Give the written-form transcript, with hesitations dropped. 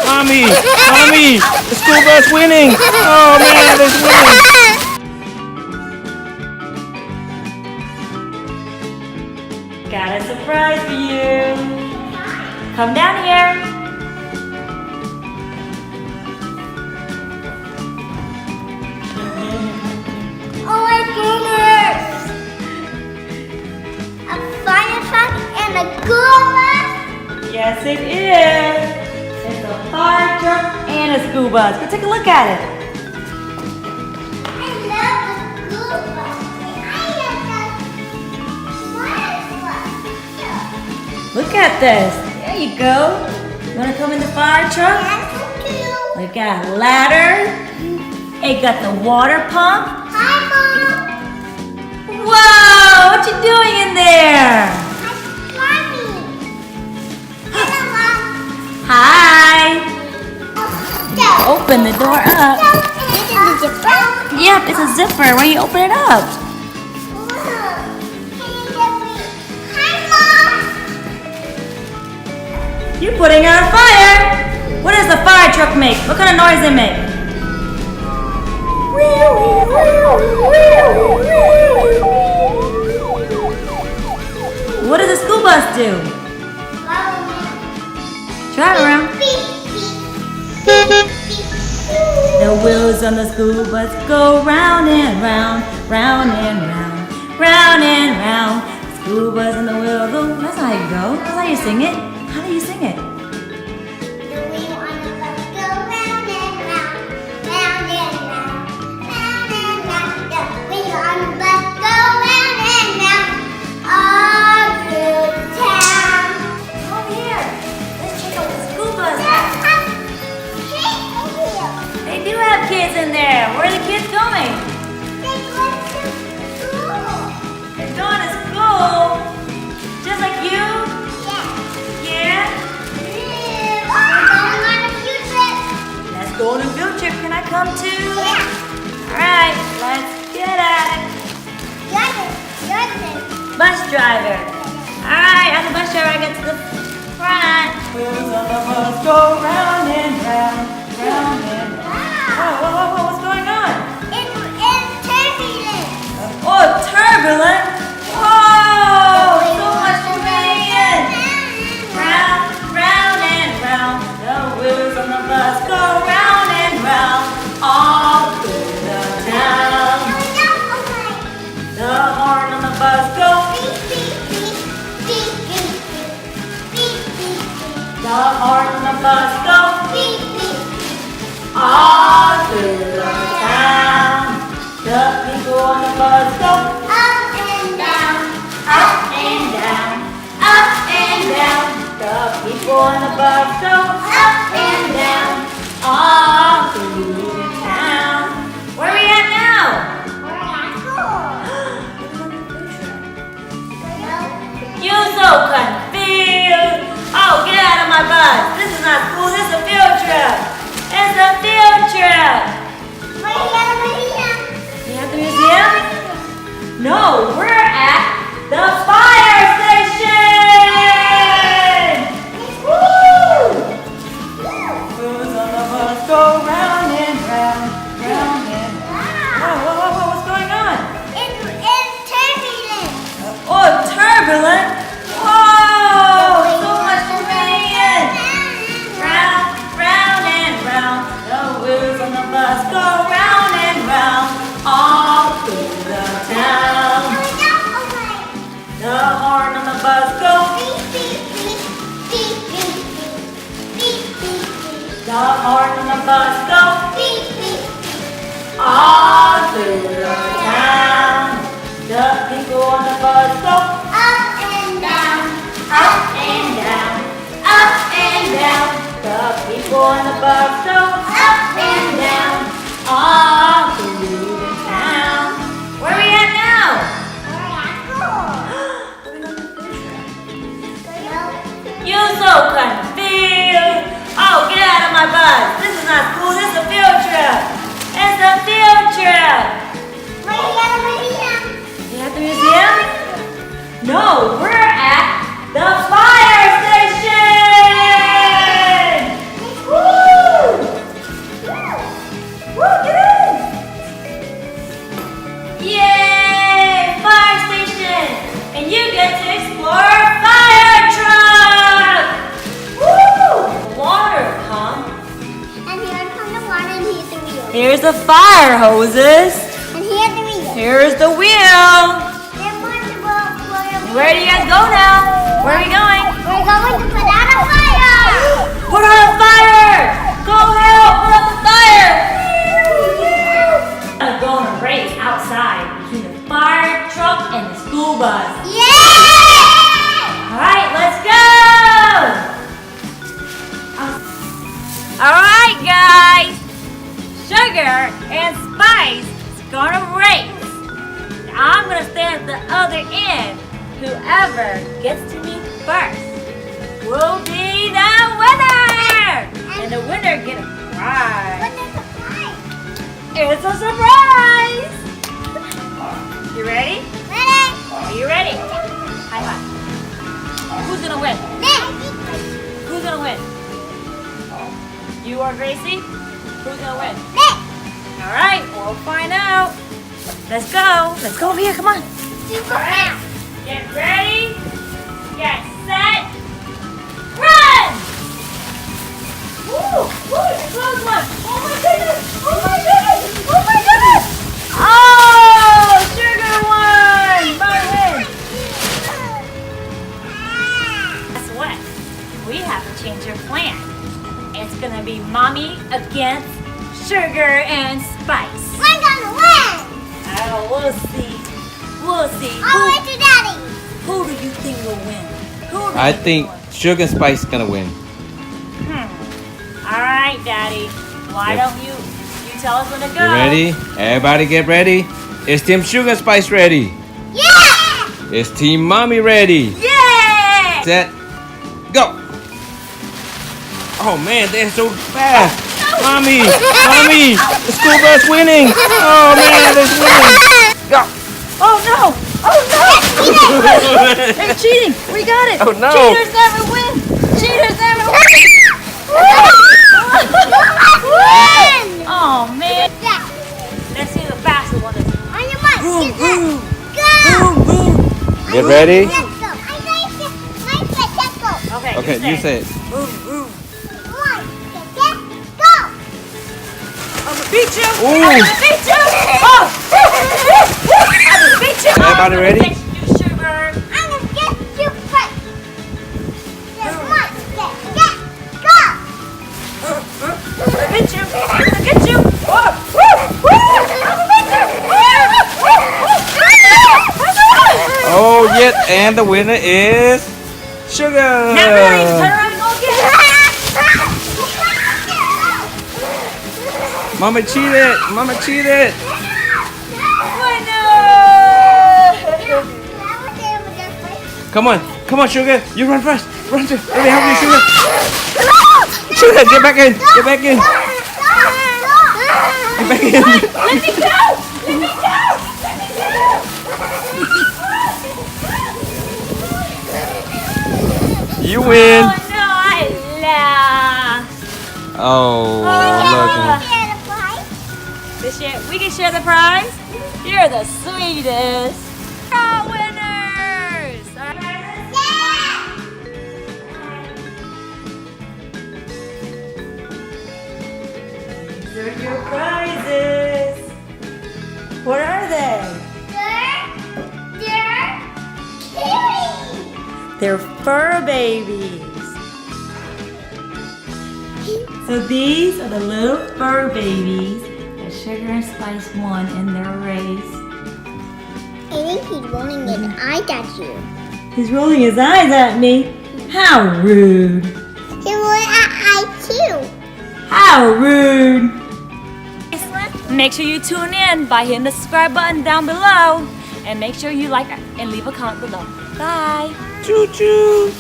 Mommy, mommy, the school bus winning. Oh man, it's winning. Got a surprise for you. Come down here. Oh my goodness! A fire truck and a school bus? Yes, it is. It's a fire truck and a school bus. Go take a look at it. I love the school bus. I love the fire bus. Look at this. There you go. You want to come in the fire truck? That's so cute. We got a ladder. It got the water pump. Hi, Mom. Whoa! What you doing in there? I'm Mommy. Hello, Mom. Hi. Oh, Open the door up. this is a zipper. Yep, it's a zipper. Why don't you open it up? Hi, Mom. You're putting out a fire. What does the fire truck make? What kind of noise does it make? What does the school bus do? Drive around. The wheels on the school bus go round and round, round and round, round and round. The school bus and the wheel go. That's not how you go. That's how you sing it. How do you sing it? They do have kids in there. Where are the kids going? They're going to school. Just like you? Yeah? Let's go on a field trip. Can I come too? Alright, let's get at it. Bus driver. Alright, I'm the bus driver. I get to the front. Wheels on the bus go round and round, round and round. Whoa, what's going on? Oh, turbulent. Whoa, so much rain. Round, round and round. The wheels on the bus go round and round. All through the town. The horn on the bus go. The horn on the bus go. All through the town. The people on the bus go. Up and down. Up and down. Up and down. The people on the bus go. Up and down. All through the town. Where are we at now? You're so confused. Oh, get out of my bus. This is not school. This is a field trip. It's a field trip. You have the museum? No, we're at the fire station. Woo! Wheels on the bus go round and round, round and round. Whoa, what's going on? Oh, turbulent. Whoa, so much rain. Round, round and round. The wheels on the bus go round and round. All through the town. The horn on the bus go. The horn on the bus go. All through the town. The people on the bus go. Up and down. Up and down. Up and down. The people on the bus go. Up and down. All through the town. Where are we at now? You're so confused. Oh, get out of my bus. This is not school. This is a field trip. It's a field trip. You at the museum? No, we're at the fire station. Here's the fire hoses. And here's the wheel. Here's the wheel. Where do you guys go now? Where are we going? We're going to put out a fire. Put out a fire! Go help! Put out the fire! I'm going to race outside between the fire truck and the school bus. Yeah! Alright, let's go! Alright guys! Sugar and Spice is gonna race. Now, I'm gonna stand at the other end. Whoever gets to me first will be the winner! And the winner get a prize. But there's a prize. It's a surprise! You ready? Ready? Are you ready? High five. Who's gonna win? Me. Who's gonna win? You or Gracie? Who's gonna win? Me. Alright, we'll find out. Let's go. Let's go over here, come on. Alright. Get ready. Get set. Run! Woo! Woo! It's a close one. Oh my goodness! Oh my goodness! Oh my goodness! Oh! Sugar won! By win! Guess what? We have to change your plan. It's gonna be Mommy against Sugar and Spice. We're gonna win. Oh, we'll see. We'll see. I'll wait to Daddy. Who do you think will win? Who do I you think will win? Sugar and Spice is gonna win. All right, Daddy. Why Yep. don't you tell us when to go? You ready? Everybody get ready. Is Team Sugar and Spice ready? Yeah! Is Team Mommy ready? Yeah! Set, go! Oh man, they're so fast! Mommy! Mommy! The school bus winning! Oh man, it's winning! Go! Oh no! Oh no! They're cheating! We got it! Oh, no. Cheaters never win! Cheaters never win! Win! Oh man! Yeah. Let's see the fastest one is. On your mark. Boom, Get set. boom, Go. boom, boom. Get ready? Let's go. I'm going to my set. Let's go. Okay, Okay, you say it. Boom, boom. One, two, go. I'm gonna beat you! Ooh. I'm gonna beat you! Oh! I'm gonna beat you! Everybody ready? You sugar! I'm gonna get you first. Just one, two, go. I'm gonna beat you! I'm gonna get you! Oh! Woo! Woo! I'm gonna beat you! Oh, yeah, and the winner is Sugar! Now really, turn around and go get it! Mama cheated! Mama cheated! Come on, come on, Sugar! You run first! Run to! Let me help you, Sugar! Sugar, get back in! Get back in! Get back in! Let me go! Let me go! Let me go! You win! Oh no, I lost! Oh, We can share the prize? You're the sweetest! All winners! These are your prizes! What are they? They're fur babies. So these are the little fur babies that Sugar and Spice won in their race. I think he's rolling his eyes at you. He's rolling his eyes at me. How rude. He's rolling at eyes too. How rude. Make sure you tune in by hitting the subscribe button down below. And make sure you like and leave a comment below. Bye. Choo choo!